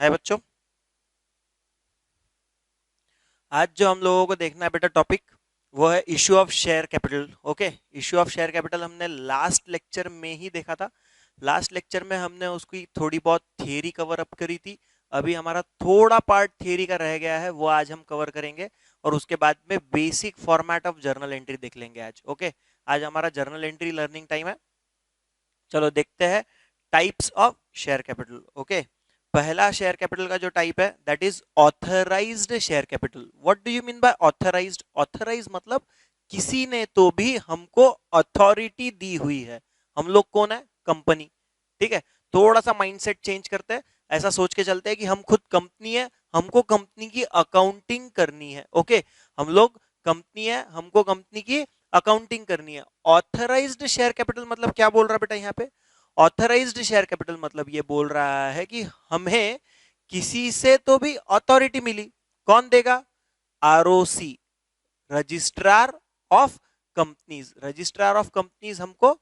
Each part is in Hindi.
है बच्चों। आज जो हम लोगों को देखना है बेटा टॉपिक, वो है issue of share capital. Okay, issue of share capital हमने लास्ट लेक्चर में ही देखा था। लास्ट लेक्चर में हमने उसकी थोड़ी बहुत थियरी कवर अप करी थी। अभी हमारा थोड़ा पार्ट थियरी का रह गया है, वो आज हम कवर करेंगे। और उसके बाद में basic format of journal entry देख लेंगे आज। ओके, आज हमारा जर्नल एंट्री लर्निंग टाइम है। चलो देखते हैं types of share capital. Okay, पहला शेयर कैपिटल का जो टाइप है that is authorized share capital. What do you mean by authorized? Authorize मतलब किसी ने तो भी हमको अथॉरिटी दी हुई है। हम लोग कौन है? कंपनी। ठीक है, थोड़ा सा माइंडसेट चेंज करते हैं। ऐसा सोच के चलते हैं कि हम खुद कंपनी है, हमको कंपनी की अकाउंटिंग करनी है। ओके, हम लोग कंपनी है, हमको कंपनी की अकाउंटिंग करनी है। ऑथराइज्ड शेयर कैपिटल मतलब क्या बोल रहा है बेटा यहाँ पे? ऑथराइज्ड शेयर कैपिटल मतलब ये बोल रहा है कि हमें किसी से तो भी अथॉरिटी मिली। कौन देगा? ROC, registrar of companies. Registrar of companies हमको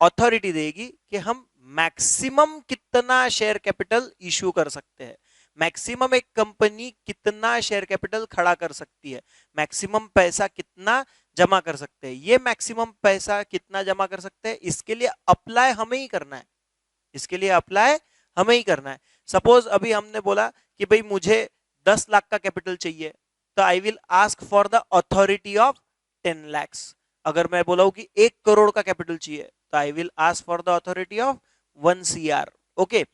अथॉरिटी देगी कि हम मैक्सिमम कितना शेयर कैपिटल इशू कर सकते हैं। मैक्सिमम एक कंपनी कितना शेयर कैपिटल खड़ा कर सकती है, मैक्सिमम पैसा कितना जमा कर सकते हैं। ये मैक्सिमम पैसा कितना जमा कर सकते हैं, इसके लिए अप्लाई हमें ही करना है। इसके लिए अप्लाई हमें ही करना है। सपोज अभी हमने बोला कि भाई मुझे 10 लाख का कैपिटल चाहिए, तो I will ask for the authority of 10 lakhs। अगर मैं बोला हूं कि 1 करोड़ का कैपिटल चाहिए, तो I will ask for the authority of 1 CR। Okay,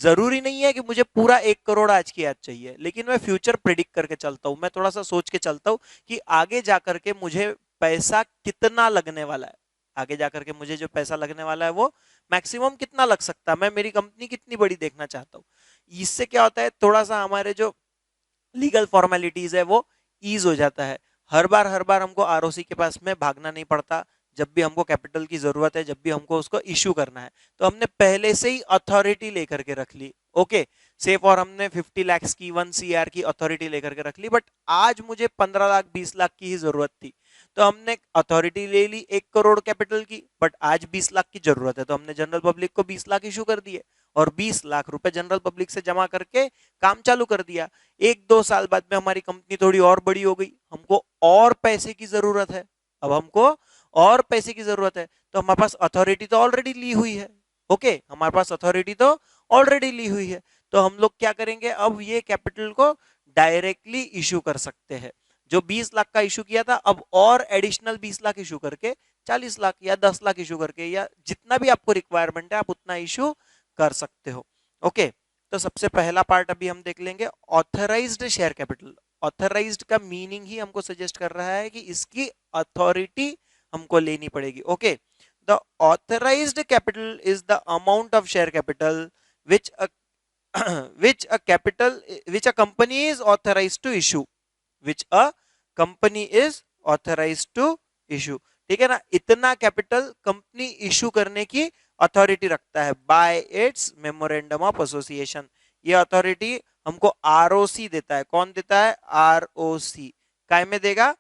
जरूरी नहीं है कि मुझे पूरा 1 करोड़ आज की आज चाहिए, लेकिन मैं फ्यूचर प्रिडिक्ट करके चलता हूं। मैं थोड़ा सा सोच के चलता हूं कि आगे जाकर के मुझे पैसा कितना लगने वाला है। आगे जाकर के मुझे जो पैसा लगने वाला है वो मैक्सिमम कितना लग सकता है, मैं मेरी कंपनी कितनी बड़ी देखना चाहता हूँ। इससे क्या होता है, थोड़ा सा हमारे जो लीगल फॉर्मेलिटीज है वो ईज हो जाता है। हर बार हमको आरओसी के पास में भागना नहीं पड़ता। जब भी हमको कैपिटल की जरूरत है, जब भी हमको उसको इश्यू करना है, तो हमने पहले से ही अथॉरिटी लेकर के रख ली। ओके, से फॉर हमने 50 lakhs की 1 CR की अथॉरिटी लेकर के रख ली, बट आज मुझे 15 लाख 20 लाख की ही जरूरत थी, तो हमने अथॉरिटी ले ली 1 करोड़ कैपिटल की। बट आज 20 लाख की जरूरत है, तो हमने जनरल पब्लिक को 20 लाख इशू कर दिए और 20 लाख रुपए जनरल पब्लिक से जमा करके काम चालू कर दिया। 1-2 साल बाद में हमारी कंपनी थोड़ी और बड़ी हो गई, हमको और पैसे की जरूरत है। अब हमको और पैसे की जरूरत है, तो हमारे पास अथॉरिटी तो ऑलरेडी ली हुई है। ओके, हमारे पास अथॉरिटी तो ऑलरेडी ली हुई है, तो हम लोग क्या करेंगे, अब ये कैपिटल को डायरेक्टली इशू कर सकते हैं। जो 20 लाख का इशू किया था, अब और एडिशनल 20 लाख इशू करके 40 लाख या 10 लाख इशू करके, या जितना भी आपको रिक्वायरमेंट है आप उतना इशू कर सकते हो। ओके, तो सबसे पहला पार्ट अभी हम देख लेंगे, ऑथराइज्ड शेयर कैपिटल। ऑथराइज्ड का मीनिंग ही हमको सजेस्ट कर रहा है कि इसकी अथॉरिटी हमको लेनी पड़ेगी। Okay, the authorised capital is the amount of share capital which which a company is authorized to issue, which a company is authorized to issue। ठीक है ना, इतना कैपिटल कंपनी इशू करने की अथॉरिटी रखता है bye it's memorandum of association. ये अथॉरिटी हमको आरओसी देता है। कौन देता है? आरओसी। काय में देगा?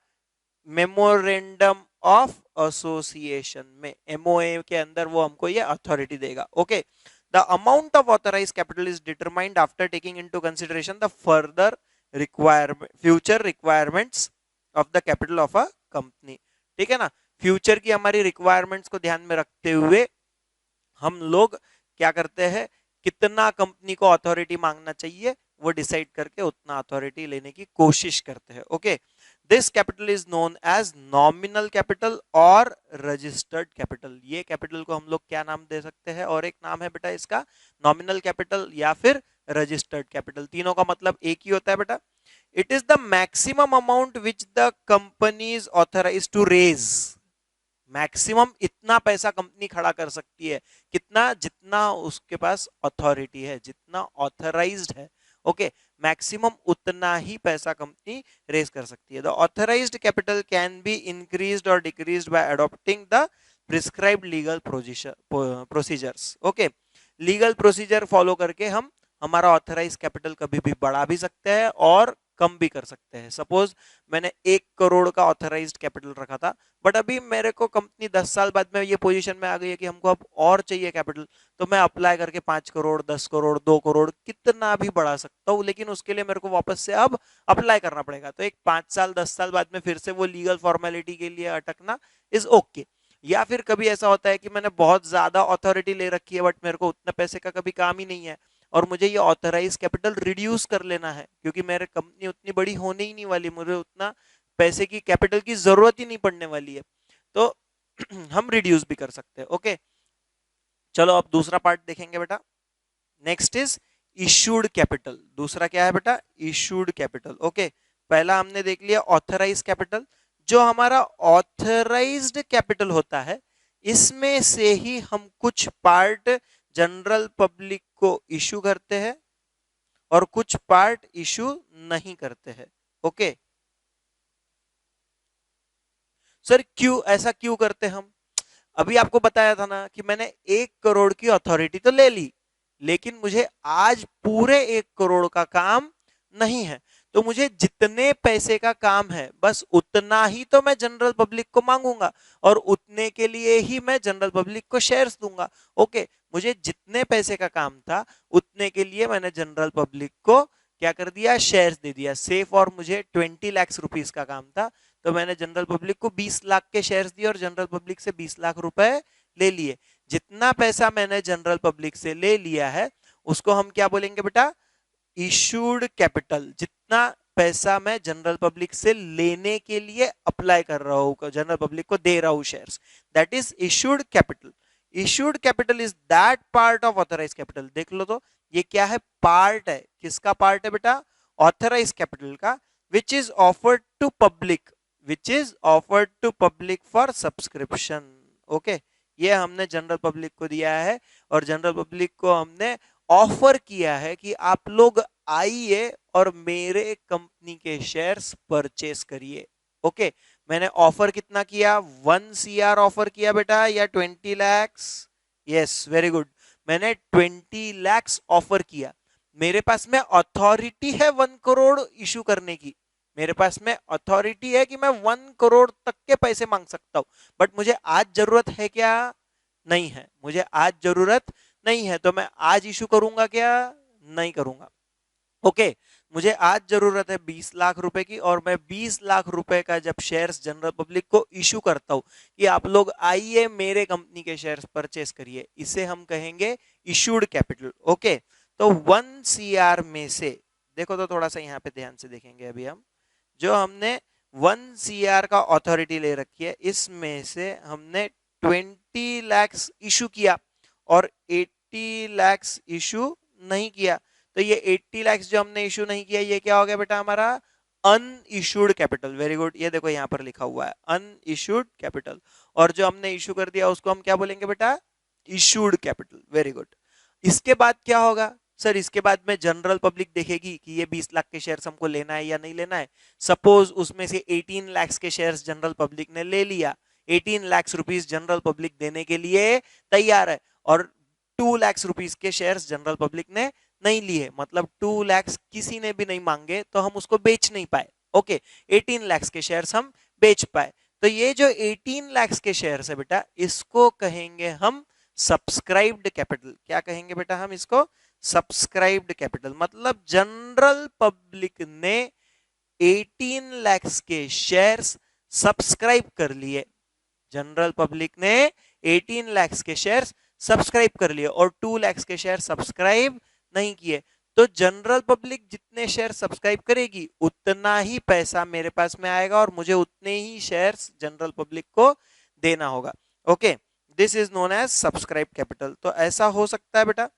मेमोरेंडम ऑफ एसोसिएशन में, एमओए के अंदर वो हमको ये अथॉरिटी देगा। Okay, the amount of authorised capital is determined after taking into consideration the further requirement, future requirements of the capital of a company. ठीक है ना, फ्यूचर की हमारी रिक्वायरमेंट्स को ध्यान में रखते हुए हम लोग क्या करते हैं, कितना कंपनी को अथॉरिटी मांगना चाहिए वो डिसाइड करके उतना अथॉरिटी लेने की कोशिश करते हैं। Okay, this capital is known as nominal capital और रजिस्टर्ड कैपिटल। ये कैपिटल को हम लोग क्या नाम दे सकते हैं? और एक नाम है बेटा इसका, नॉमिनल कैपिटल या फिर रजिस्टर्ड कैपिटल। तीनों का मतलब एक ही होता है बेटा। It is the maximum amount which the company is authorize to raise. Maximum इतना पैसा कंपनी खड़ा कर सकती है, कितना? जितना उसके पास अथॉरिटी है, जितना ऑथराइज्ड है। ओके, मैक्सिमम उतना ही पैसा कंपनी रेज कर सकती है। The authorised capital can be increased और decreased by adopting the prescribed legal procedures. Okay, legal procedure follow करके हम हमारा ऑथराइज कैपिटल कभी भी बढ़ा भी सकते हैं और कम भी कर सकते हैं। सपोज मैंने 1 करोड़ का ऑथराइज्ड कैपिटल रखा था, बट अभी मेरे को कंपनी 10 साल बाद में ये पोजीशन में आ गई है कि हमको अब और चाहिए कैपिटल, तो मैं अप्लाई करके 5 करोड़, 10 करोड़, 2 करोड़ कितना भी बढ़ा सकता हूँ, लेकिन उसके लिए मेरे को वापस से अब अप्लाई करना पड़ेगा। तो एक 5 साल 10 साल बाद में फिर से वो लीगल फॉर्मेलिटी के लिए अटकना इज ओके। या फिर कभी ऐसा होता है कि मैंने बहुत ज्यादा अथॉरिटी ले रखी है, बट मेरे को उतना पैसे का कभी काम ही नहीं है, और मुझे ये ऑथराइज कैपिटल रिड्यूस कर लेना है, क्योंकि मेरे कंपनी उतनी बड़ी होने ही नहीं वाली, मुझे उतना पैसे की कैपिटल की जरूरत ही नहीं पड़ने वाली है, तो हम रिड्यूस भी कर सकते हैं। ओके, चलो अब दूसरा पार्ट देखेंगे बेटा। Next is issued capital. दूसरा क्या है बेटा? Issued capital. ओके, पहला हमने देख लिया ऑथराइज कैपिटल। जो हमारा ऑथराइज्ड कैपिटल होता है, इसमें से ही हम कुछ पार्ट जनरल पब्लिक को इशू करते हैं और कुछ पार्ट इशू नहीं करते हैं। ओके सर, क्यों ऐसा क्यों करते हम? अभी आपको बताया था ना कि मैंने 1 करोड़ की अथॉरिटी तो ले ली, लेकिन मुझे आज पूरे 1 करोड़ का काम नहीं है, तो मुझे जितने पैसे का काम है बस उतना ही तो मैं जनरल पब्लिक को मांगूंगा, और उतने के लिए ही मैं जनरल पब्लिक को शेयर्स दूंगा। ओके, मुझे जितने पैसे का काम था उतने के लिए मैंने जनरल पब्लिक को क्या कर दिया? शेयर्स दे दिया। से फॉर मुझे 20 लाख रुपीस का काम था, तो मैंने जनरल पब्लिक को 20 लाख के शेयर्स दिए और जनरल पब्लिक से 20 लाख रुपए ले लिए। जितना पैसा मैंने जनरल पब्लिक से ले लिया है उसको हम क्या बोलेंगे बेटा? Issued capital. जितना पैसा मैं जनरल पब्लिक से लेने के लिए अप्लाई कर रहा हूं, जनरल पब्लिक को दे रहा हूं shares, that is issued capital. Issued capital is that part of authorize capital. देख लो तो ये क्या है? पार्ट है। किसका पार्ट है बेटा? ऑथराइज कैपिटल का। Which is offered to public, which is offered to public for subscription. Okay, ये हमने जनरल पब्लिक को दिया है, और जनरल पब्लिक को हमने ऑफर किया है कि आप लोग आइए और मेरे कंपनी के शेयर्स परचेस करिए। ओके, मैंने ऑफर कितना किया? 1 CR ऑफर किया बेटा, या 20 लैक्स? यस, वेरी गुड, मैंने 20 लैक्स ऑफर किया। मेरे पास में अथॉरिटी है 1 करोड़ इशू करने की, मेरे पास में अथॉरिटी है कि मैं 1 करोड़ तक के पैसे मांग सकता हूं, बट मुझे आज जरूरत है क्या? नहीं है, मुझे आज जरूरत नहीं है, तो मैं आज इशू करूंगा क्या? नहीं करूंगा। ओके, मुझे आज जरूरत है 20 लाख रुपए की, और मैं 20 लाख रुपए का जब शेयर्स जनरल पब्लिक को इशू करता हूं कि आप लोग आइए मेरे कंपनी के शेयर्स परचेस करिए, इसे हम कहेंगे इशूड कैपिटल। ओके, तो 1 CR में से देखो, तो थोड़ा सा यहाँ पे ध्यान से देखेंगे अभी हम, जो हमने 1 CR का अथॉरिटी ले रखी है, इसमें से हमने 20 लैक्स इशू किया और 80 लैक्स इशू नहीं किया। तो ये 80 लैक्स जो हमने इशू नहीं किया, ये क्या हो गया बेटा? हमारा अनइशूड कैपिटल। वेरी गुड, ये देखो यहाँ पर लिखा हुआ है अनइशूड कैपिटल, और जो हमने इशू कर दिया उसको हम क्या बोलेंगे बेटा? Issued capital. Very good. इसके बाद क्या होगा सर? इसके बाद में जनरल पब्लिक देखेगी कि ये 20 लाख के शेयर्स हमको लेना है या नहीं लेना है। सपोज उसमें से 18 लैक्स के शेयर्स जनरल पब्लिक ने ले लिया, 18 लैक्स रुपीस जनरल पब्लिक देने के लिए तैयार है, और 2 लैक्स रुपीस के शेयर्स जनरल पब्लिक ने नहीं लिए, मतलब 2 लैक्स किसी ने भी नहीं मांगे, तो हम उसको बेच नहीं पाए। ओके, 18 लैक्स के शेयर्स हम बेच पाए। तो ये जो 18 लैक्स के शेयर्स है बेटा, इसको कहेंगे हम सब्सक्राइब्ड कैपिटल। क्या कहेंगे बेटा हम इसको? Subscribed capital. मतलब जनरल पब्लिक ने 18 लैक्स के शेयर्स सब्सक्राइब कर लिए, जनरल पब्लिक ने 18 लैक्स के शेयर्स सब्सक्राइब कर लिए और 2 लैक्स के शेयर सब्सक्राइब नहीं किए। तो जनरल पब्लिक जितने शेयर सब्सक्राइब करेगी उतना ही पैसा मेरे पास में आएगा, और मुझे उतने ही शेयर्स जनरल पब्लिक को देना होगा। Okay, this is known as subscribe capital. तो ऐसा हो सकता है बेटा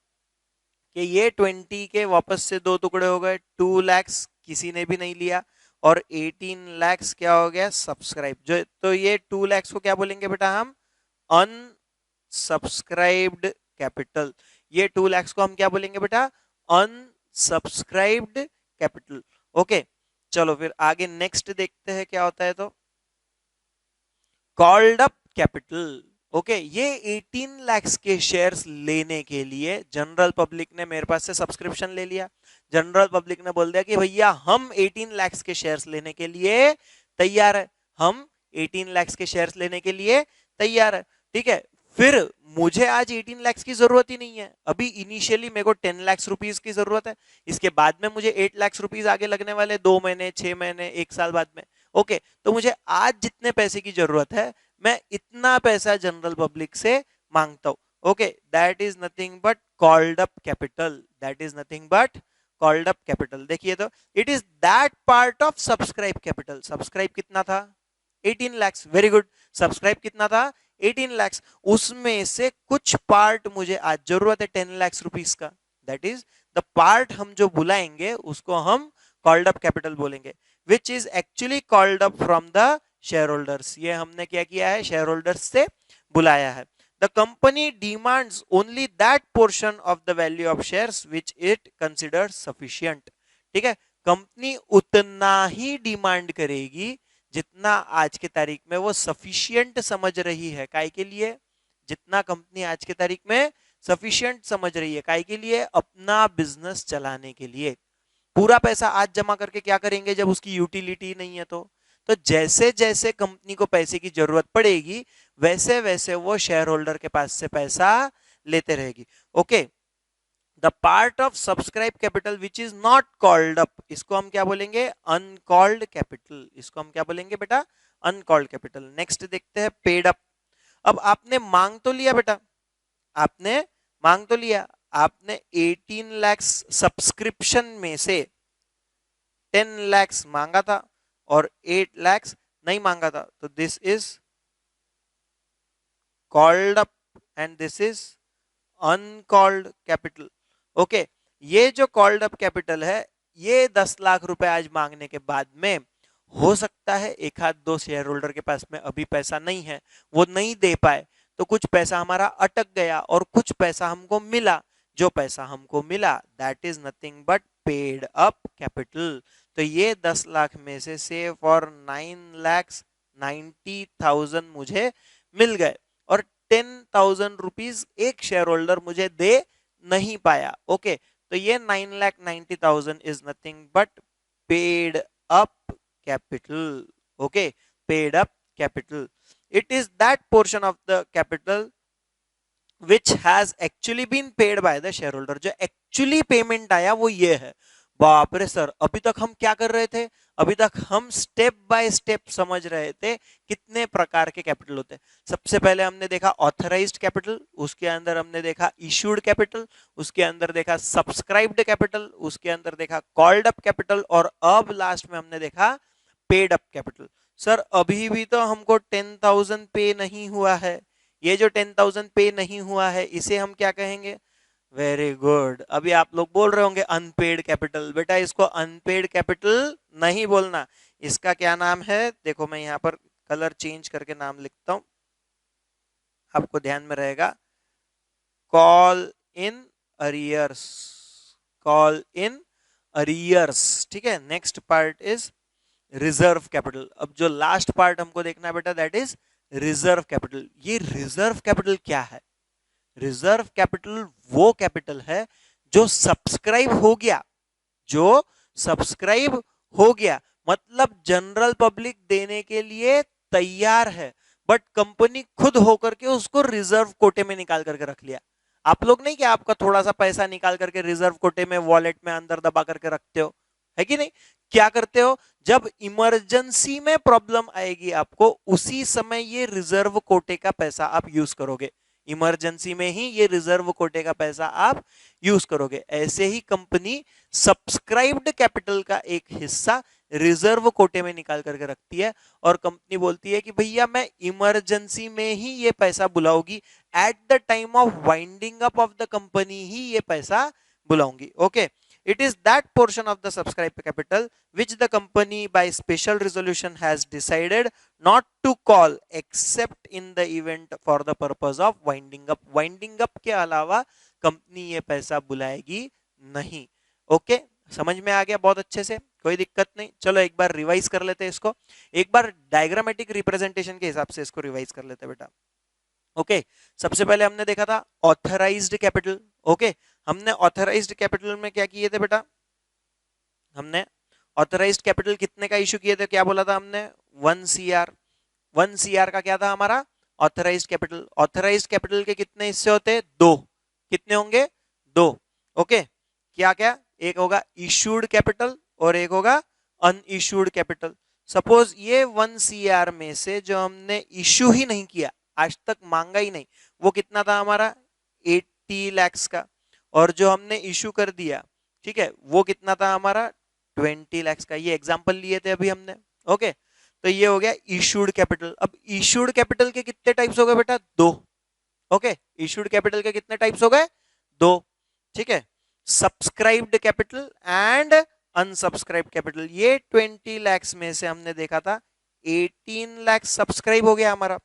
कि ये 20 के वापस से 2 टुकड़े हो गए, 2 लैक्स किसी ने भी नहीं लिया, और 18 लैक्स क्या हो गया? सब्सक्राइब। जो तो ये 2 लैक्स को क्या बोलेंगे बेटा हम? अनसब्सक्राइब्ड कैपिटल। ये 2 लैक्स को हम क्या बोलेंगे बेटा? अनसब्सक्राइब्ड कैपिटल। ओके, चलो फिर आगे नेक्स्ट देखते हैं क्या होता है। तो कॉल्ड अप कैपिटल। ओके, ये 18 lakhs के शेयर्स लेने के लिए जनरल पब्लिक ने मेरे पास से सब्सक्रिप्शन ले लिया। जनरल पब्लिक ने बोल दिया कि भैया हम 18 lakhs के शेयर्स लेने के लिए तैयार है, हम 18 lakhs के शेयर्स लेने के लिए तैयार है। ठीक है, फिर मुझे आज 18 lakhs की जरूरत ही नहीं है, अभी इनिशियली मेरे को 10 lakhs रुपीज की जरूरत है, इसके बाद में मुझे 8 lakhs रुपीज आगे लगने वाले 2 महीने 6 महीने 1 साल बाद में। ओके, तो मुझे आज जितने पैसे की जरूरत है मैं इतना पैसा जनरल पब्लिक से मांगता हूं। Okay, that is nothing but called up capital, that is nothing but called up capital. देखिए तो it is that part of subscribe capital. Subscribe कितना था? 18 lakhs। Very good. सब्सक्राइब कितना था? 18 lakhs। उसमें से कुछ पार्ट मुझे आज जरूरत है 10 lakhs रुपीस का, दैट इज द पार्ट हम जो बुलाएंगे उसको हम कॉल्ड अप कैपिटल बोलेंगे, which is actually called up from the share holders. ये हमने क्या किया है? शेयर होल्डर्स से बुलाया है। The company demands only that portion of the value of shares which it considers sufficient. ठीक है, कंपनी उतना ही डिमांड करेगी जितना आज के तारीख में वो सफिशिएंट समझ रही है। काय के लिए? जितना कंपनी आज के तारीख में सफिशिएंट समझ रही है, काय के लिए? अपना बिजनेस चलाने के लिए। पूरा पैसा आज जमा करके क्या करेंगे जब उसकी यूटिलिटी नहीं है? तो जैसे जैसे कंपनी को पैसे की जरूरत पड़ेगी वैसे वैसे वो शेयर होल्डर के पास से पैसा लेते रहेगी। Okay, the part of subscribe capital which is not called up, इसको हम क्या बोलेंगे? Uncalled capital. इसको हम क्या बोलेंगे बेटा? Uncalled capital. नेक्स्ट देखते हैं पेड अप। अब आपने मांग तो लिया बेटा, आपने मांग तो लिया, आपने 18 lakhs सब्सक्रिप्शन में से 10 lakhs मांगा था और 8 lakhs नहीं मांगा था, तो this is called up and this is uncalled capital. Okay, ये जो कॉल्ड अप कैपिटल है ये 10 लाख रुपए आज मांगने के बाद में हो सकता है एक आध दो शेयर होल्डर के पास में अभी पैसा नहीं है, वो नहीं दे पाए, तो कुछ पैसा हमारा अटक गया और कुछ पैसा हमको मिला। जो पैसा हमको मिला that is nothing but paid up capital. तो ये 10 लाख में से फॉर 9,90,000 मुझे मिल गए और 10,000 रुपीज एक शेयर होल्डर मुझे दे नहीं पाया। ओके, तो ये 9,90,000 is nothing but paid up capital. Okay, paid up capital. It is that portion of the capital which has actually been paid by the share holder. जो एक्चुअली पेमेंट आया वो ये है। बाप रे सर, अभी तक हम क्या कर रहे थे? अभी तक हम स्टेप बाय स्टेप समझ रहे थे कितने प्रकार के कैपिटल होते हैं। सबसे पहले हमने देखा ऑथराइज्ड कैपिटल, उसके अंदर हमने देखा इश्यूड कैपिटल, उसके अंदर देखा सब्सक्राइब्ड कैपिटल, उसके अंदर देखा कॉल्ड अप कैपिटल और अब लास्ट में हमने देखा पेड अप कैपिटल। सर अभी भी तो हमको 10,000 पे नहीं हुआ है। ये जो 10,000 पे नहीं हुआ है इसे हम क्या कहेंगे? Very good. अभी आप लोग बोल रहे होंगे अनपेड कैपिटल। बेटा इसको अनपेड कैपिटल नहीं बोलना, इसका क्या नाम है? देखो मैं यहाँ पर कलर चेंज करके नाम लिखता हूं, आपको ध्यान में रहेगा। Call in arrears, call in arrears. ठीक है, next part is reserve capital. अब जो लास्ट पार्ट हमको देखना है बेटा दैट इज रिजर्व कैपिटल। ये रिजर्व कैपिटल क्या है? रिजर्व कैपिटल वो कैपिटल है जो सब्सक्राइब हो गया, जो सब्सक्राइब हो गया मतलब जनरल पब्लिक देने के लिए तैयार है, बट कंपनी खुद होकर के उसको रिजर्व कोटे में निकाल करके रख लिया। आप लोग नहीं क्या आपका थोड़ा सा पैसा निकाल करके रिजर्व कोटे में वॉलेट में अंदर दबा करके रखते हो, है कि नहीं? क्या करते हो? जब इमरजेंसी में प्रॉब्लम आएगी आपको उसी समय ये रिजर्व कोटे का पैसा आप यूज करोगे। इमरजेंसी में ही ये रिजर्व कोटे का पैसा आप यूज करोगे। ऐसे ही कंपनी सब्सक्राइब्ड कैपिटल का एक हिस्सा रिजर्व कोटे में निकाल करके रखती है और कंपनी बोलती है कि भैया मैं इमरजेंसी में ही ये पैसा बुलाऊंगी, at the time of winding up of the company ही ये पैसा बुलाऊंगी। Okay, it is that portion of the subscribed capital which the company by special resolution has decided not to call except in the event for the purpose of winding up। winding up के अलावा कंपनी ये पैसा बुलाएगी नहीं। ओके, समझ में आ गया बहुत अच्छे से? कोई दिक्कत नहीं। चलो एक बार रिवाइज कर लेते हैं इसको, एक बार डायग्रामेटिक रिप्रेजेंटेशन के हिसाब से इसको रिवाइज कर लेते हैं बेटा। ओके सबसे पहले हमने देखा था ऑथराइज्ड कैपिटल। ओके हमने ऑथराइज्ड कैपिटल में क्या किए थे बेटा, हमने ऑथराइज्ड कैपिटल कितने का इशू किए थे, क्या बोला था हमने, 1 CR। 1 CR का क्या था हमारा ऑथराइज्ड कैपिटल। ऑथराइज्ड कैपिटल के कितने हिस्से होते हैं, दो। कितने होंगे, दो। ओके क्या क्या, एक होगा इशूड कैपिटल और एक होगा अनइशूड कैपिटल। सपोज ये 1 CR में से जो हमने इशू ही नहीं किया, आज तक मांगा ही नहीं, वो कितना था हमारा 80 lakhs का। और जो हमने इशू कर दिया, ठीक है, वो कितना था हमारा 20 lakhs का। ये एग्जांपल लिए थे अभी हमने। ओके तो ये हो गया इशूड कैपिटल। अब इशूड कैपिटल के कितने टाइप्स हो गए बेटा, दो। ओके इशूड कैपिटल के कितने टाइप्स हो गए, दो। ठीक है सब्सक्राइब्ड कैपिटल एंड अनसब्सक्राइब्ड कैपिटल। ये 20 lakhs में से हमने देखा था 18 lakhs सब्सक्राइब हो गया हमारा,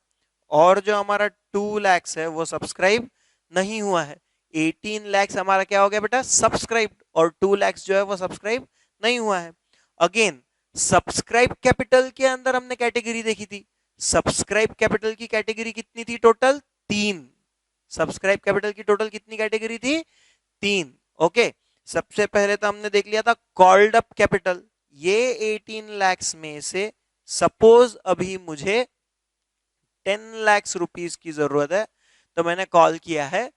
और जो हमारा 2 lakhs है वो सब्सक्राइब नहीं हुआ है। 18 lakhs हमारा क्या हो गया बेटा, सब्सक्राइब, और 2 lakhs जो है वो सब्सक्राइब नहीं हुआ है। अगेन सब्सक्राइब कैपिटल के अंदर हमने कैटेगरी देखी थी। सब्सक्राइब कैपिटल की कैटेगरी कितनी थी, टोटल 3। सब्सक्राइब कैपिटल की टोटल कितनी कैटेगरी थी, 3। ओके सबसे पहले तो हमने देख लिया था कॉल्ड अप कैपिटल। ये 18 lakhs में से सपोज अभी मुझे 10 lakhs रुपीस की जरूरत है, तो मैंने कॉल किया है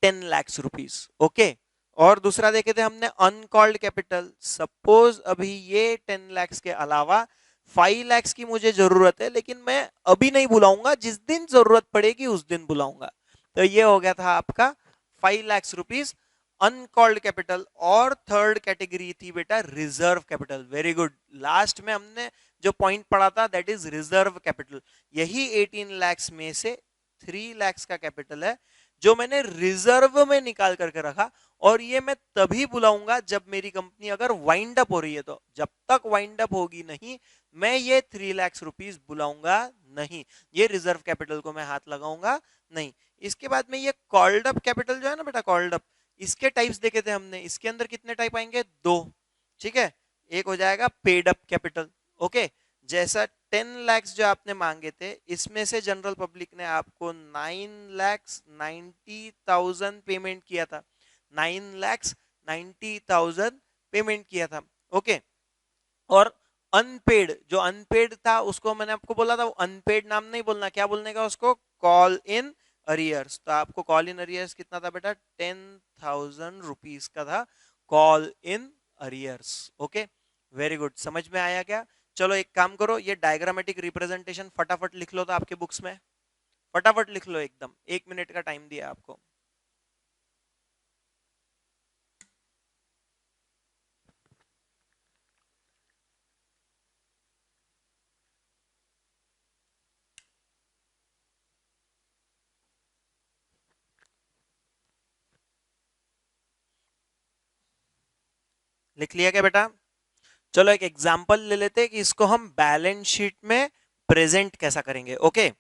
10 lakhs रुपीस। ओके और दूसरा देखे थे हमने अनकॉल्ड कैपिटल। सपोज अभी ये 10 lakhs के अलावा 5 lakhs की मुझे जरूरत है, लेकिन मैं अभी नहीं बुलाऊंगा, जिस दिन जरूरत पड़ेगी उस दिन बुलाऊंगा। तो ये हो गया था आपका 5 lakhs रुपीस अनकॉल्ड कैपिटल। और थर्ड कैटेगरी थी बेटा reserve capital. Very good, last में हमने जो पॉइंट पढ़ा था दैट इज रिजर्व कैपिटल। यही 18 lakhs में से 3 lakhs का कैपिटल है जो मैंने रिजर्व में निकाल करके रखा, और ये मैं तभी बुलाऊंगा जब मेरी कंपनी अगर वाइंड अप हो रही है। तो जब तक वाइंड अप होगी नहीं, मैं ये 3 lakhs रुपीस बुलाऊंगा नहीं, ये रिजर्व कैपिटल को मैं हाथ लगाऊंगा नहीं। इसके बाद में ये कॉल्ड अप कैपिटल जो है ना बेटा, कॉल्ड अप, इसके टाइप्स देखे थे हमने। इसके अंदर कितने टाइप आएंगे, दो। ठीक है एक हो जाएगा पेड अप कैपिटल। ओके जैसा 10 lakhs जो आपने मांगे थे, इसमें से जनरल पब्लिक ने आपको 9,90,000 पेमेंट किया था। 9,90,000 पेमेंट किया था। ओके और अनपेड, जो अनपेड था उसको मैंने आपको बोला था वो अनपेड नाम नहीं बोलना, क्या बोलने का उसको, कॉल इन अरियर्स। तो आपको कॉल इन अरियर्स कितना था बेटा, 10,000 रुपीज का था call in arrears. Okay very good, समझ में आया क्या। चलो एक काम करो, ये डायग्रामेटिक रिप्रेजेंटेशन फटाफट लिख लो, तो आपके बुक्स में फटाफट लिख लो, एकदम 1 मिनट का टाइम दिया आपको। लिख लिया क्या बेटा, चलो एक एग्जांपल ले लेते हैं कि इसको हम बैलेंस शीट में प्रेजेंट कैसा करेंगे। ओके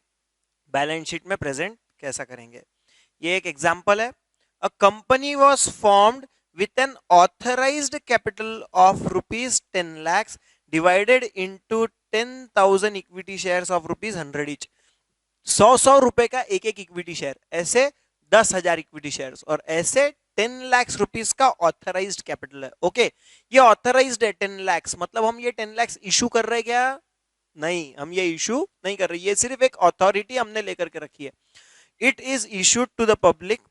बैलेंस शीट में प्रेजेंट कैसा करेंगे, ये एक एग्जांपल है। A company was formed with an authorised capital of rupees 10 lakhs divided into 10,000 equity shares of rupees 100 each. 100 रुपए का एक एक इक्विटी शेयर, ऐसे 10,000 इक्विटी शेयर्स, और ऐसे 10 lakhs रुपीज का ऑथराइज्ड कैपिटल है। ओके ये ऑथराइज्ड है 10 lakhs, मतलब हम ये 10 lakhs इशू कर रहे हैं क्या, नहीं हम ये इशू नहीं कर रहे, ये सिर्फ एक अथॉरिटी हमने लेकर के रखी है। It is issued to the public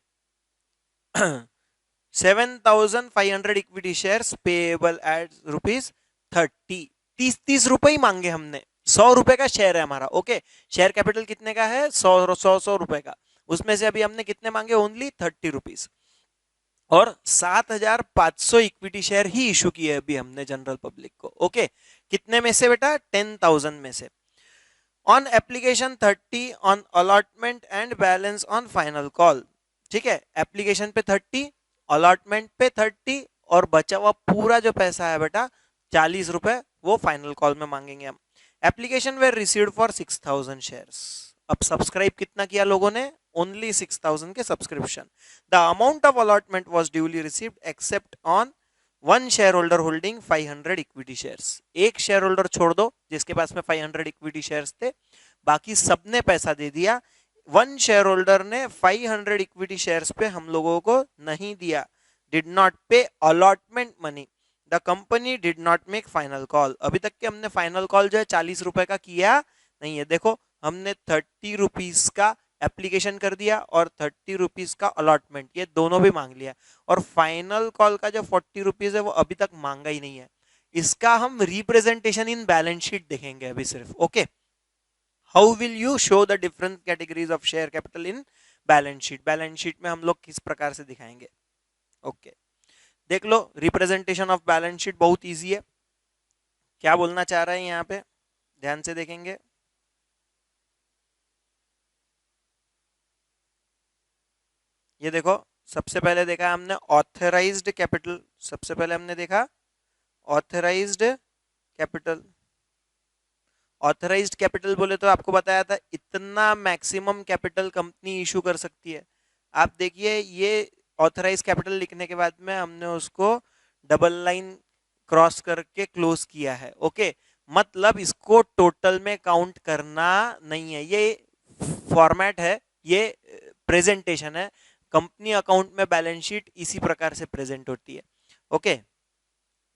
7,500 equity shares payable at rupees 30। 30 रुपए ही मांगे हमने, 100 रुपए का शेयर है हमारा। ओके शेयर कैपिटल कितने का है, 100 रुपए का, उसमें से अभी हमने कितने मांगे, ओनली 30 रुपीज। और 7,500 इक्विटी शेयर ही इशू किए अभी हमने जनरल पब्लिक को। ओके कितने में से बेटा, 10,000 में से। On application 30, on allotment and balance on final call. ठीक है एप्लीकेशन पे 30, अलॉटमेंट पे 30, और बचा हुआ पूरा जो पैसा है बेटा 40 रुपए, वो फाइनल कॉल में मांगेंगे हम। Application were received for 6,000 shares. अब सब्सक्राइब कितना किया लोगों ने, ओनली 6,000 के subscription. The amount of allotment was duly received except on one share holder holding 500 equity shares. एक शेयर होल्डर छोड़ दो जिसके पास में 500 इक्विटी शेयर्स थे, बाकी सबने पैसा दे दिया वन शेयर होल्डर ने 500 इक्विटी शेयर्स पे हम लोगों को नहीं दिया, डिड नॉट पे allotment money, the company did not make final call. अभी तक के हमने फाइनल कॉल जो है 40 रुपए का किया नहीं है। देखो हमने 30 रुपीज का एप्लीकेशन कर दिया और 30 रुपीज का अलॉटमेंट, ये दोनों भी मांग लिया, और फाइनल कॉल का जो 40 रुपीज है वो अभी तक मांगा ही नहीं है। इसका हम रिप्रेजेंटेशन इन बैलेंस शीट देखेंगे अभी सिर्फ। Okay, how will you show the different categories of share capital in balance sheet, balance sheet में हम लोग किस प्रकार से दिखाएंगे। ओके, देख लो रिप्रेजेंटेशन ऑफ बैलेंस शीट बहुत इजी है। क्या बोलना चाह रहे हैं यहाँ पे, ध्यान से देखेंगे। ये देखो, सबसे पहले देखा हमने ऑथराइज्ड कैपिटल, सबसे पहले हमने देखा ऑथराइज्ड कैपिटल। ऑथराइज्ड कैपिटल बोले तो आपको बताया था इतना मैक्सिमम कैपिटल कंपनी इशू कर सकती है। आप देखिए ये ऑथराइज कैपिटल लिखने के बाद में हमने उसको डबल लाइन क्रॉस करके क्लोज किया है। ओके, मतलब इसको टोटल में काउंट करना नहीं है, ये फॉर्मेट है, ये प्रेजेंटेशन है। कंपनी अकाउंट में बैलेंस शीट इसी प्रकार से प्रेजेंट होती है। Okay,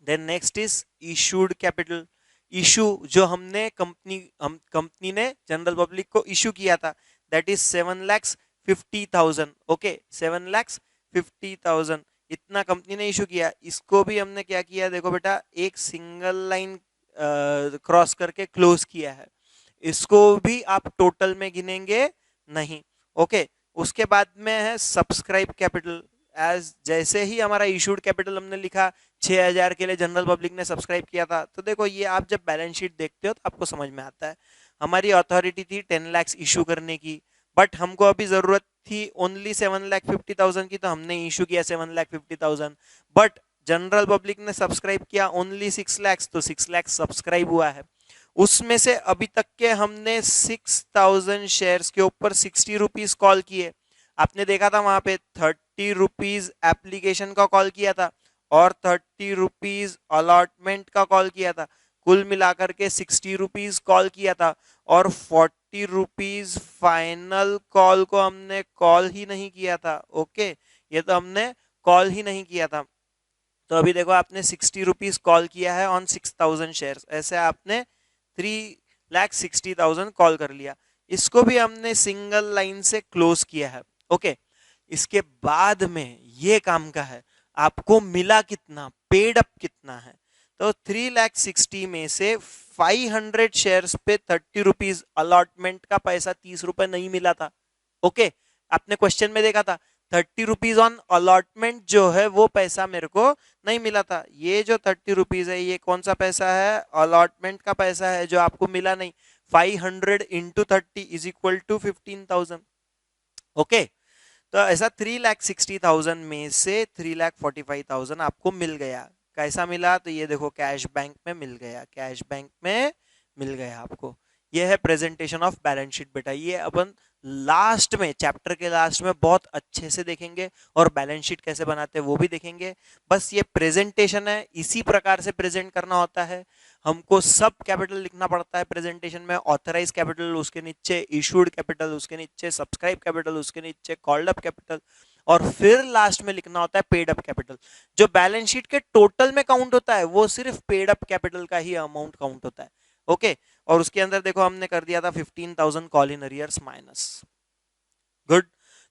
then next is issued capital. Issue जो हमने कंपनी ने जनरल पब्लिक को इशू किया था, दैट इज 7,50,000। ओके, 7,50,000 इतना कंपनी ने इशू किया। इसको भी हमने क्या किया, देखो बेटा, एक सिंगल लाइन क्रॉस करके क्लोज किया है। इसको भी आप टोटल में गिनेंगे नहीं। ओके, उसके बाद में है सब्सक्राइब कैपिटल। एज जैसे ही हमारा इशूड कैपिटल हमने लिखा 6,000 के लिए जनरल पब्लिक ने सब्सक्राइब किया था, तो देखो ये आप जब बैलेंस शीट देखते हो तो आपको समझ में आता है। हमारी अथॉरिटी थी 10 लाख इशू करने की, बट हमको अभी जरूरत थी ओनली 7,50,000 की, तो हमने इशू किया 7,50,000। बट जनरल पब्लिक ने सब्सक्राइब किया ओनली 6 लाख, तो 6 लाख सब्सक्राइब हुआ है। उसमें से अभी तक के हमने 6,000 शेयर्स के ऊपर 60 रुपीज कॉल किए। आपने देखा था वहां पे 30 रुपीज एप्लीकेशन का कॉल किया था और 30 रुपीज अलॉटमेंट का कॉल किया था। कुल मिलाकर के 60 रुपीज कॉल किया था, और 40 रुपीज फाइनल कॉल को हमने कॉल ही नहीं किया था। ओके, ये तो हमने कॉल ही नहीं किया था। तो अभी देखो आपने 60 रुपीज कॉल किया है ऑन 6,000 शेयर, ऐसे आपने 3,60,000 कॉल कर लिया। इसको भी हमने सिंगल लाइन से क्लोज किया है। ओके, इसके बाद में ये काम का है, आपको मिला कितना, पेड अप कितना है। तो 3,60,000 में से 500 शेयर्स पे 30 रुपीज अलॉटमेंट का पैसा, 30 रुपए नहीं मिला था। ओके, आपने क्वेश्चन में देखा था 30 रुपीज ऑन अलॉटमेंट जो है वो पैसा मेरे को नहीं मिला था। ये जो 30 रुपीज है ये कौन सा पैसा है, अलॉटमेंट का पैसा है जो आपको मिला नहीं। 500 into 30 is equal to 15,000। Okay, तो ऐसा 3,60,000 में से 3,45,000 आपको मिल गया। कैसा मिला, तो ये देखो कैश बैंक में मिल गया, कैश बैंक में मिल गया आपको। ये है प्रेजेंटेशन ऑफ बैलेंस शीट बेटा। ये अपन लास्ट में, चैप्टर के लास्ट में बहुत अच्छे से देखेंगे, और बैलेंस शीट कैसे बनाते हैं वो भी देखेंगे। बस ये प्रेजेंटेशन है, इसी प्रकार से प्रेजेंट करना होता है। हमको सब कैपिटल लिखना पड़ता है प्रेजेंटेशन में। ऑथराइज कैपिटल, उसके नीचे इशूड कैपिटल, उसके नीचे सब्सक्राइब कैपिटल, उसके नीचे कॉल्ड अप कैपिटल, और फिर लास्ट में लिखना होता है पेड अप कैपिटल। जो बैलेंस शीट के टोटल में काउंट होता है वो सिर्फ पेड अप कैपिटल का ही अमाउंट काउंट होता है। ओके, और उसके अंदर देखो हमने कर दिया था 15,000 call in arrears minus. Good,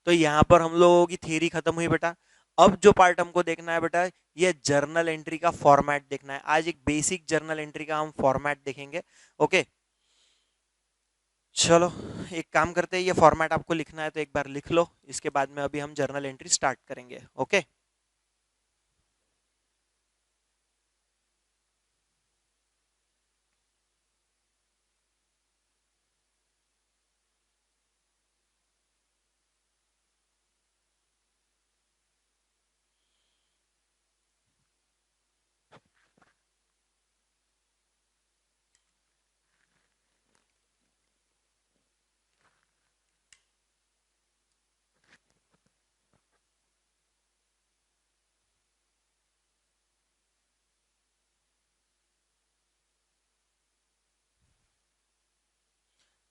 तो यहां पर हम लोगों की थियरी खत्म हुई बेटा। अब जो पार्ट हमको देखना है बेटा, ये जर्नल एंट्री का फॉर्मेट देखना है। आज एक बेसिक जर्नल एंट्री का हम फॉर्मेट देखेंगे। ओके, चलो एक काम करते हैं, ये फॉर्मेट आपको लिखना है तो एक बार लिख लो, इसके बाद में अभी हम जर्नल एंट्री स्टार्ट करेंगे। ओके,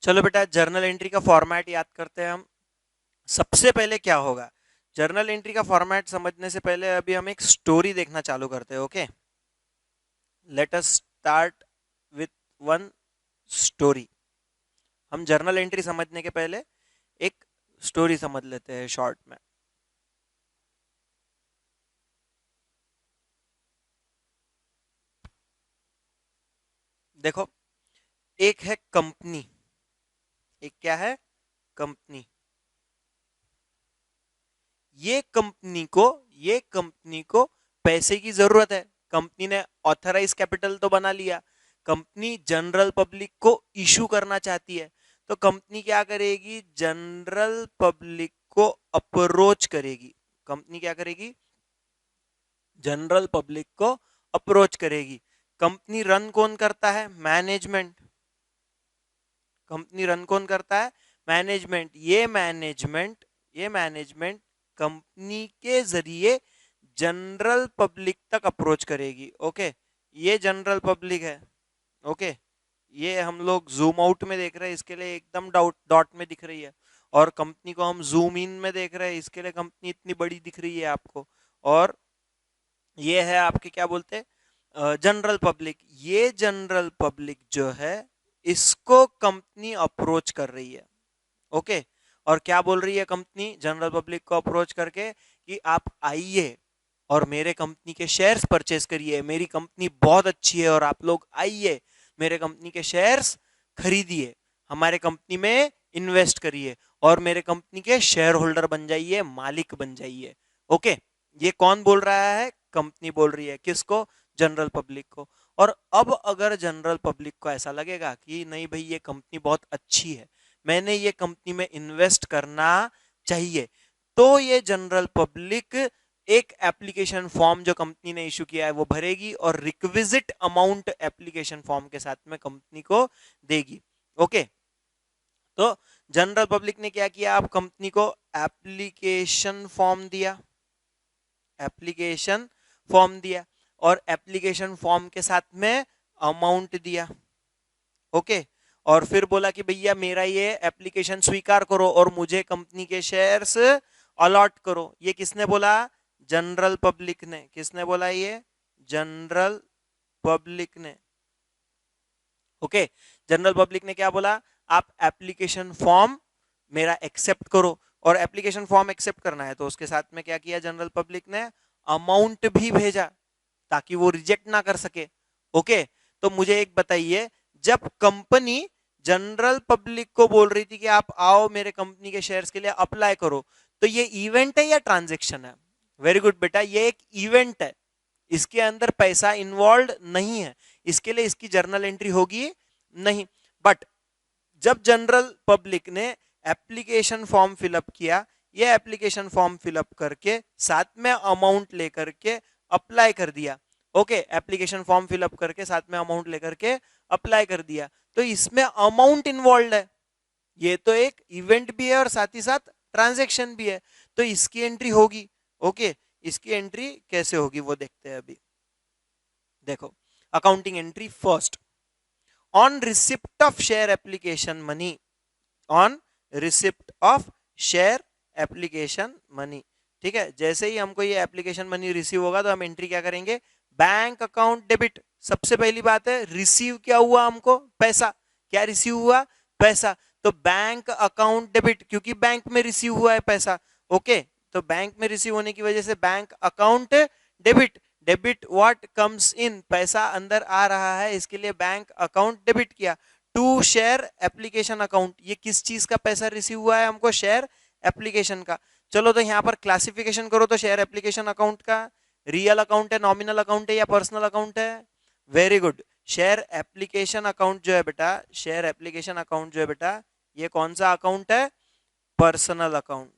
चलो बेटा जर्नल एंट्री का फॉर्मेट याद करते हैं हम। सबसे पहले क्या होगा, जर्नल एंट्री का फॉर्मेट समझने से पहले अभी हम एक स्टोरी देखना चालू करते हैं। Okay, let us start with one story. हम जर्नल एंट्री समझने के पहले एक स्टोरी समझ लेते हैं शॉर्ट में। देखो, एक है कंपनी, एक क्या है, कंपनी। ये कंपनी को पैसे की जरूरत है। कंपनी ने ऑथराइज कैपिटल तो बना लिया, कंपनी जनरल पब्लिक को इशू करना चाहती है। तो कंपनी क्या करेगी, जनरल पब्लिक को अप्रोच करेगी। कंपनी क्या करेगी, जनरल पब्लिक को अप्रोच करेगी। कंपनी रन कौन करता है, मैनेजमेंट। कंपनी रन कौन करता है, मैनेजमेंट। ये मैनेजमेंट कंपनी के जरिए जनरल पब्लिक तक अप्रोच करेगी। ओके, ये जनरल पब्लिक है। ओके, ये हम लोग जूम आउट में देख रहे हैं, इसके लिए एकदम डॉट में दिख रही है। और कंपनी को हम जूम इन में देख रहे हैं, इसके लिए कंपनी इतनी बड़ी दिख रही है आपको। और ये है आपके क्या बोलते हैं, जनरल पब्लिक। ये जनरल पब्लिक जो है, इसको कंपनी अप्रोच कर रही है। ओके, और क्या बोल रही है कंपनी जनरल पब्लिक को अप्रोच करके, कि आप आइए और मेरे कंपनी के शेयर्स परचेज करिए, मेरी कंपनी बहुत अच्छी है और आप लोग आइए मेरे कंपनी के शेयर्स खरीदिए, हमारे कंपनी में इन्वेस्ट करिए और मेरे कंपनी के शेयर होल्डर बन जाइए, मालिक बन जाइए। ओके, ये कौन बोल रहा है, कंपनी बोल रही है। किसको, जनरल पब्लिक को। और अब अगर जनरल पब्लिक को ऐसा लगेगा कि नहीं भाई ये कंपनी बहुत अच्छी है, मैंने ये कंपनी में इन्वेस्ट करना चाहिए, तो ये जनरल पब्लिक एक एप्लीकेशन फॉर्म जो कंपनी ने इशू किया है वो भरेगी और रिक्विजिट अमाउंट एप्लीकेशन फॉर्म के साथ में कंपनी को देगी। ओके, तो जनरल पब्लिक ने क्या किया, आप कंपनी को एप्लीकेशन फॉर्म दिया, एप्लीकेशन फॉर्म दिया और एप्लीकेशन फॉर्म के साथ में अमाउंट दिया। ओके, और फिर बोला कि भैया मेरा ये एप्लीकेशन स्वीकार करो और मुझे कंपनी के शेयर्स अलॉट करो। ये किसने बोला, जनरल पब्लिक ने। किसने बोला, ये जनरल पब्लिक ने। ओके, जनरल पब्लिक ने क्या बोला, आप एप्लीकेशन फॉर्म मेरा एक्सेप्ट करो। और एप्लीकेशन फॉर्म एक्सेप्ट करना है तो उसके साथ में क्या किया जनरल पब्लिक ने, अमाउंट भी भेजा ताकि वो रिजेक्ट ना कर सके। ओके, तो मुझे एक बताइए, जब कंपनी जनरल पब्लिक को बोल रही थी कि आप आओ मेरे कंपनी के शेयर्स के लिए अप्लाई करो, तो ये इवेंट है या ट्रांजैक्शन है? वेरी गुड बेटा, ये एक इवेंट है, इसके अंदर पैसा इन्वॉल्व नहीं है, इसके लिए इसकी जर्नल एंट्री होगी नहीं। बट जब जनरल पब्लिक ने एप्लीकेशन फॉर्म फिलअप किया, ये एप्लीकेशन फॉर्म फिलअप करके साथ में अमाउंट लेकर के अप्लाई कर दिया। ओके, एप्लीकेशन फॉर्म फिलअप करके साथ में अमाउंट लेकर के अप्लाई कर दिया, तो इसमें अमाउंट इन्वॉल्व है। ये तो एक इवेंट भी है और साथ ही साथ ट्रांजैक्शन भी है, तो इसकी एंट्री होगी। ओके, इसकी एंट्री कैसे होगी वो देखते हैं अभी। देखो, accounting entry first, on receipt of share application money, on receipt of share application money. ठीक है, जैसे ही हमको ये एप्लीकेशन मनी रिसीव होगा तो हम एंट्री क्या करेंगे, बैंक अकाउंट डेबिट। सबसे पहली बात है, रिसीव क्या हुआ हमको, पैसा। क्या रिसीव हुआ, पैसा। तो बैंक अकाउंट डेबिट, क्योंकि बैंक में रिसीव हुआ है पैसा। ओके, तो बैंक में रिसीव होने की वजह से bank account debit. Debit what comes in, पैसा अंदर आ रहा है, इसके लिए बैंक अकाउंट डेबिट किया। टू शेयर एप्लीकेशन अकाउंट, ये किस चीज का पैसा रिसीव हुआ है हमको, शेयर एप्लीकेशन का। चलो तो यहाँ पर क्लासिफिकेशन करो तो शेयर एप्लीकेशन अकाउंट का रियल अकाउंट है, नॉमिनल अकाउंट है या पर्सनल अकाउंट है? Very good, share application account जो है बेटा, शेयर एप्लीकेशन अकाउंट जो है बेटा, ये कौन सा अकाउंट है, पर्सनल अकाउंट।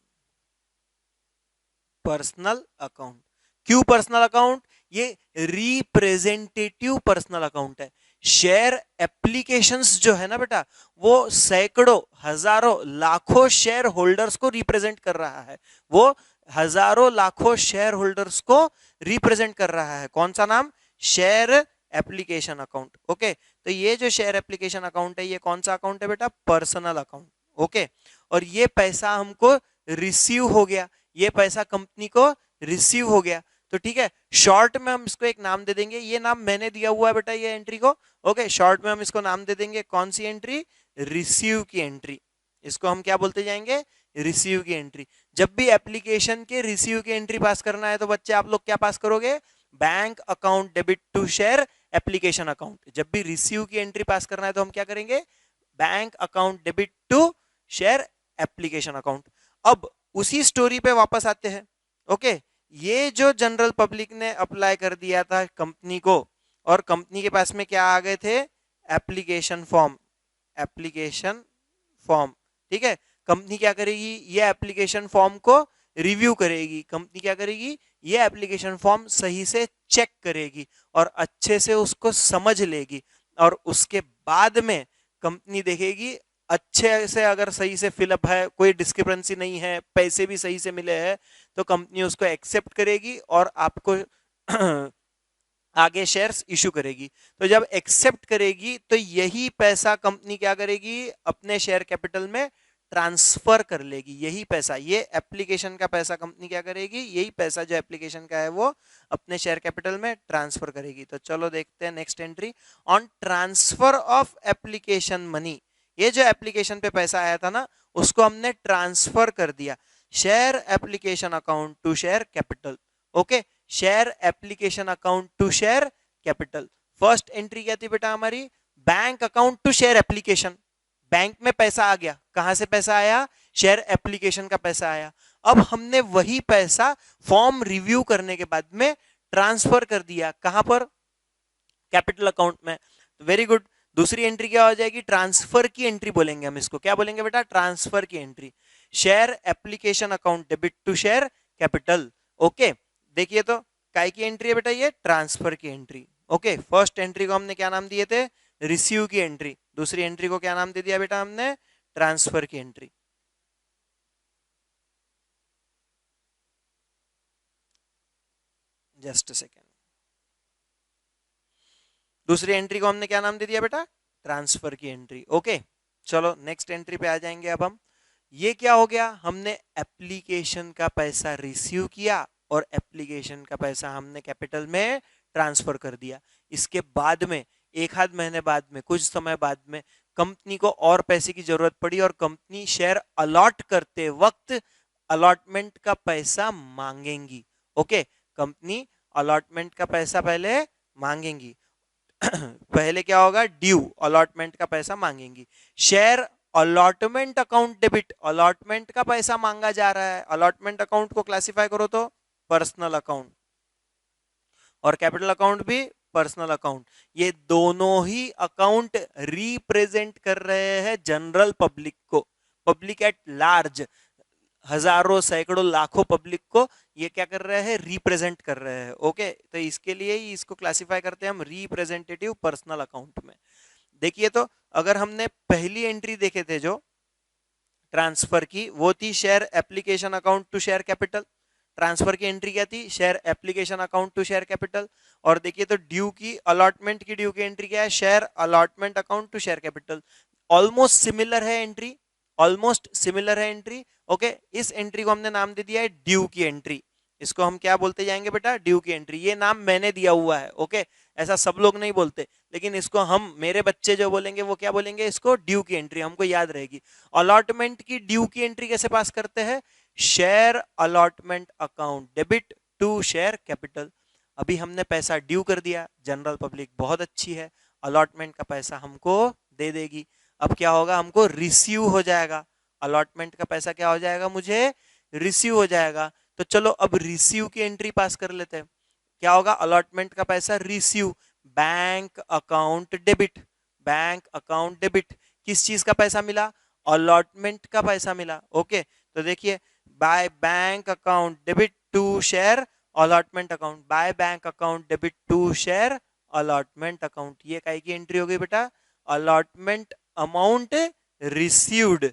Personal account. क्यों पर्सनल अकाउंट, ये रिप्रेजेंटेटिव पर्सनल अकाउंट है। शेयर एप्लीकेशंस जो है ना बेटा, वो सैकड़ों, हजारों, लाखों शेयर होल्डर्स को रिप्रेजेंट कर रहा है। वो हजारों लाखों शेयर होल्डर्स को रिप्रेजेंट कर रहा है। कौन सा नाम, शेयर एप्लीकेशन अकाउंट। ओके, तो ये जो शेयर एप्लीकेशन अकाउंट है ये कौन सा अकाउंट है बेटा? Personal account. ओके, और ये पैसा हमको रिसीव हो गया, ये पैसा कंपनी को रिसीव हो गया। तो ठीक है, शॉर्ट में हम इसको एक नाम दे देंगे, ये नाम मैंने दिया हुआ है बेटा ये एंट्री को। ओके, शॉर्ट में हम इसको नाम दे देंगे कौन सी एंट्री? रिसीव की एंट्री। इसको हम क्या बोलते जाएंगे? रिसीव की एंट्री। जब भी एप्लीकेशन के रिसीव की एंट्री पास करना है तो बच्चे आप लोग क्या पास करोगे? Bank account debit to share application account. जब भी रिसीव की एंट्री पास करना है तो हम क्या करेंगे? Bank account debit to share application account. अब उसी स्टोरी पे वापस आते हैं। ओके, ये जो जनरल पब्लिक ने अप्लाई कर दिया था कंपनी को, और कंपनी के पास में क्या आ गए थे? Application form. एप्लीकेशन फॉर्म, ठीक है। कंपनी क्या करेगी? ये एप्लीकेशन फॉर्म को रिव्यू करेगी। कंपनी क्या करेगी? ये एप्लीकेशन फॉर्म सही से चेक करेगी और अच्छे से उसको समझ लेगी, और उसके बाद में कंपनी देखेगी अच्छे से, अगर सही से फिलअप है, कोई डिस्क्रिपेंसी नहीं है, पैसे भी सही से मिले हैं, तो कंपनी उसको एक्सेप्ट करेगी और आपको आगे शेयर्स इशू करेगी। तो जब एक्सेप्ट करेगी तो यही पैसा कंपनी क्या करेगी? अपने शेयर कैपिटल में ट्रांसफर कर लेगी। यही पैसा, ये एप्लीकेशन का पैसा कंपनी क्या करेगी? यही पैसा जो एप्लीकेशन का है वो अपने शेयर कैपिटल में ट्रांसफर करेगी। तो चलो देखते हैं next entry. On transfer of application money, ये जो एप्लीकेशन पे पैसा आया था ना, उसको हमने ट्रांसफर कर दिया share application account to share capital. Okay, share application account to share capital. First entry क्या थी बेटा हमारी? Bank account to share application. Bank में पैसा आ गया, कहां से पैसा आया? शेयर एप्लीकेशन का पैसा आया। अब हमने वही पैसा फॉर्म रिव्यू करने के बाद में ट्रांसफर कर दिया, कहां पर? कैपिटल अकाउंट में। Very good. दूसरी एंट्री क्या हो जाएगी? ट्रांसफर की एंट्री बोलेंगे हम इसको। क्या बोलेंगे बेटा? ट्रांसफर की entry. Share application account debit to share capital. Okay, देखिए तो काय की एंट्री है बेटा? ये ट्रांसफर की एंट्री। ओके, फर्स्ट एंट्री को हमने क्या नाम दिए थे? रिसीव की एंट्री। दूसरी एंट्री को क्या नाम दे दिया बेटा हमने? ट्रांसफर की एंट्री। Just second. दूसरी एंट्री को हमने क्या नाम दे दिया बेटा? ट्रांसफर की एंट्री। ओके, चलो नेक्स्ट एंट्री पे आ जाएंगे अब हम। ये क्या हो गया? हमने एप्लीकेशन का पैसा रिसीव किया और एप्लीकेशन का पैसा हमने कैपिटल में ट्रांसफर कर दिया। इसके बाद में एक आध महीने बाद में, कुछ समय बाद में, कंपनी को और पैसे की जरूरत पड़ी और कंपनी शेयर अलॉट करते वक्त अलॉटमेंट का पैसा मांगेंगी। ओके, कंपनी अलॉटमेंट का पैसा पहले मांगेंगी। पहले क्या होगा? ड्यू, अलॉटमेंट का पैसा मांगेंगी। Share allotment account debit, allotment का पैसा मांगा जा रहा है। अलॉटमेंट अकाउंट को क्लासिफाई करो तो पर्सनल अकाउंट, और कैपिटल अकाउंट भी पर्सनल अकाउंट। ये दोनों ही अकाउंट रिप्रेजेंट कर रहे हैं जनरल पब्लिक को, पब्लिक एट लार्ज। हजारों, सैकड़ों, लाखों पब्लिक को ये क्या कर रहे हैं? रिप्रेजेंट कर रहे हैं। ओके, तो इसके लिए ही इसको क्लासिफाई करते हैं हम रिप्रेजेंटेटिव पर्सनल अकाउंट में। देखिए तो अगर हमने पहली एंट्री देखे थे जो ट्रांसफर की, वो थी share application account to share capital. Transfer की एंट्री क्या थी? Share application account to share capital. और देखिए तो ड्यू की, अलॉटमेंट की ड्यू की एंट्री क्या है? Share allotment account to share capital. Almost similar है एंट्री, ऑलमोस्ट सिमिलर है एंट्री। ओके, इस एंट्री को हमने नाम दे दिया है ड्यू की एंट्री। इसको हम क्या बोलते जाएंगे बेटा? ड्यू की एंट्री। ये नाम मैंने दिया हुआ है। ओके, ऐसा सब लोग नहीं बोलते, लेकिन इसको हम, मेरे बच्चे जो बोलेंगे वो क्या बोलेंगे? इसको ड्यू की एंट्री, हमको याद रहेगी। अलॉटमेंट की ड्यू की एंट्री कैसे पास करते हैं? Share allotment account debit to share capital. अभी हमने पैसा ड्यू कर दिया, जनरल पब्लिक बहुत अच्छी है, अलॉटमेंट का पैसा हमको दे देगी। अब क्या होगा? हमको रिसीव हो जाएगा। अलॉटमेंट का पैसा क्या हो जाएगा? मुझे रिसीव हो जाएगा। तो चलो अब रिसीव की एंट्री पास कर लेते हैं। क्या होगा? अलॉटमेंट का पैसा receive, bank account debit. Bank account debit, किस चीज का पैसा मिला? अलॉटमेंट का पैसा मिला। ओके, तो देखिए, by bank account debit to share allotment account, by bank account debit to share allotment account. ये काय की एंट्री हो गई बेटा? Allotment amount received.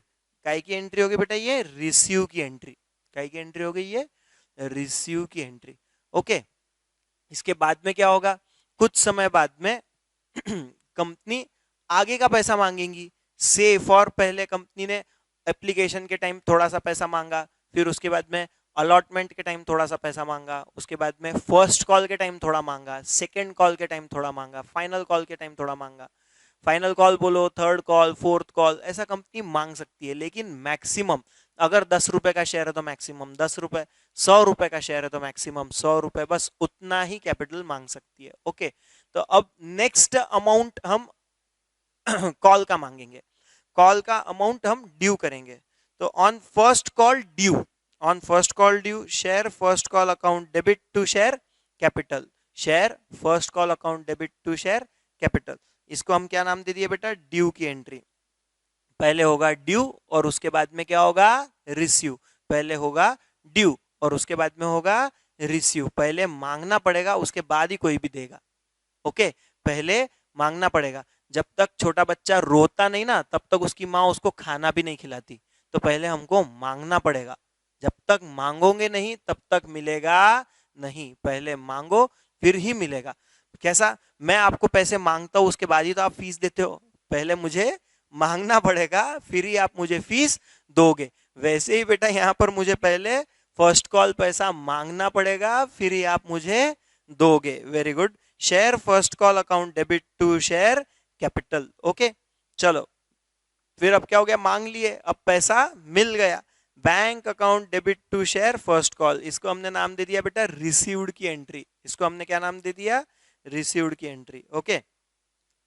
काय की एंट्री होगी बेटा? ये रिसीव की एंट्री। काय की एंट्री हो गई? ये रिसीव की एंट्री। ओके, इसके बाद में क्या होगा? कुछ समय बाद में कंपनी आगे का पैसा मांगेंगी। से फॉर पहले कंपनी ने एप्लीकेशन के टाइम थोड़ा सा पैसा मांगा, फिर उसके बाद में अलॉटमेंट के टाइम थोड़ा सा पैसा मांगा, उसके बाद में फर्स्ट कॉल के टाइम थोड़ा मांगा, सेकंड कॉल के टाइम थोड़ा मांगा, फाइनल कॉल के टाइम थोड़ा मांगा। फाइनल कॉल बोलो, थर्ड कॉल, फोर्थ कॉल, ऐसा कंपनी मांग सकती है। लेकिन मैक्सिमम अगर 10 रुपए का शेयर है तो मैक्सिमम 10 रुपए, 100 रुपए का शेयर है तो मैक्सिमम 100 रुपए, बस उतना ही कैपिटल मांग सकती है। ओके, तो अब नेक्स्ट अमाउंट हम कॉल का मांगेंगे। कॉल का अमाउंट हम ड्यू करेंगे। तो on first call due, on first call due share first call account debit to share capital, share first call account debit to share capital. इसको हम क्या नाम दे दिए बेटा? ड्यू की एंट्री। पहले होगा ड्यू और उसके बाद में क्या होगा? रिसीव। पहले होगा ड्यू और उसके बाद में होगा रिसीव। पहले मांगना पड़ेगा, उसके बाद ही कोई भी देगा। ओके, पहले मांगना पड़ेगा। जब तक छोटा बच्चा रोता नहीं ना, तब तक उसकी माँ उसको खाना भी नहीं खिलाती। तो पहले हमको मांगना पड़ेगा। जब तक मांगोगे नहीं तब तक मिलेगा नहीं। पहले मांगो फिर ही मिलेगा। कैसा? मैं आपको पैसे मांगता हूं उसके बाद ही तो आप फीस देते हो। पहले मुझे मांगना पड़ेगा फिर ही आप मुझे फीस दोगे। वैसे ही बेटा यहाँ पर मुझे पहले फर्स्ट कॉल पैसा मांगना पड़ेगा फिर ही आप मुझे दोगे। Very good. Share first call account debit to share capital. Okay, चलो फिर अब क्या हो गया? मांग लिए, अब पैसा मिल गया। Bank account debit to share first call, इसको हमने नाम दे दिया बेटा रिसीव्ड की एंट्री। इसको हमने क्या नाम दे दिया? रिसीव्ड की एंट्री। ओके,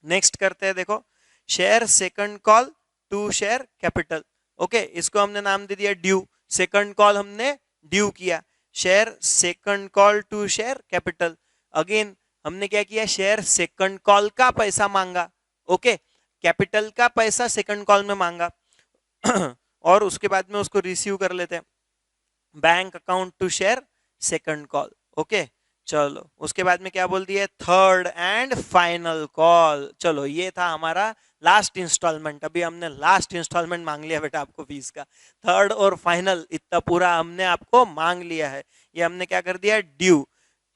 नेक्स्ट करते हैं। देखो, share second call to share capital. Okay, इसको हमने नाम दे दिया ड्यू। सेकंड कॉल हमने ड्यू किया, share second call to share capital. Again हमने क्या किया? शेयर सेकंड कॉल का पैसा मांगा। ओके, कैपिटल का पैसा सेकंड कॉल में मांगा और उसके बाद में उसको रिसीव कर लेते हैं। Bank account to share second call. Okay, चलो उसके बाद में क्या बोल दिया? Third and final call. चलो ये था हमारा लास्ट इंस्टॉलमेंट। अभी हमने लास्ट इंस्टॉलमेंट मांग लिया बेटा आपको फीस का। थर्ड और फाइनल इतना पूरा हमने आपको मांग लिया है। ये हमने क्या कर दिया? ड्यू।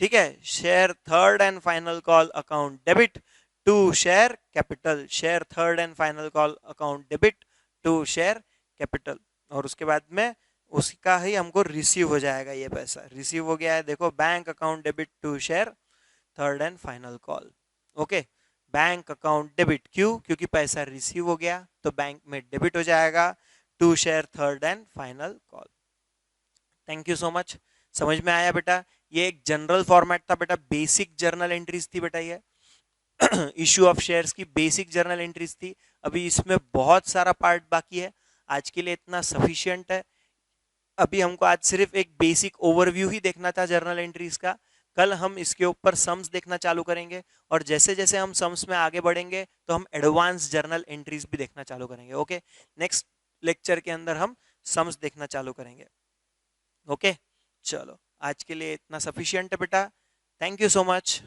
ठीक है, share third and final call account debit to share capital, share third and final call account debit to share capital. और उसके बाद में उसका ही हमको रिसीव हो जाएगा। ये पैसा रिसीव हो गया है। देखो, bank account debit to share third and final call. Okay, bank account debit, क्यों? क्योंकि पैसा रिसीव हो गया तो बैंक में डेबिट हो जाएगा to share third and final call. Thank you so much. समझ में आया बेटा? ये एक जनरल फॉर्मेट था बेटा, बेसिक जर्नल एंट्रीज थी बेटा। ये इश्यू ऑफ शेयर्स की बेसिक जर्नल एंट्रीज थी। अभी इसमें बहुत सारा पार्ट बाकी है। आज के लिए इतना सफिशियंट है। अभी हमको आज सिर्फ एक बेसिक ओवरव्यू ही देखना था जर्नल एंट्रीज का। कल हम इसके ऊपर सम्स देखना चालू करेंगे और जैसे जैसे हम सम्स में आगे बढ़ेंगे तो हम एडवांस जर्नल एंट्रीज भी देखना चालू करेंगे। ओके, नेक्स्ट लेक्चर के अंदर हम सम्स देखना चालू करेंगे। ओके, चलो आज के लिए इतना सफिशियंट है बेटा। Thank you so much.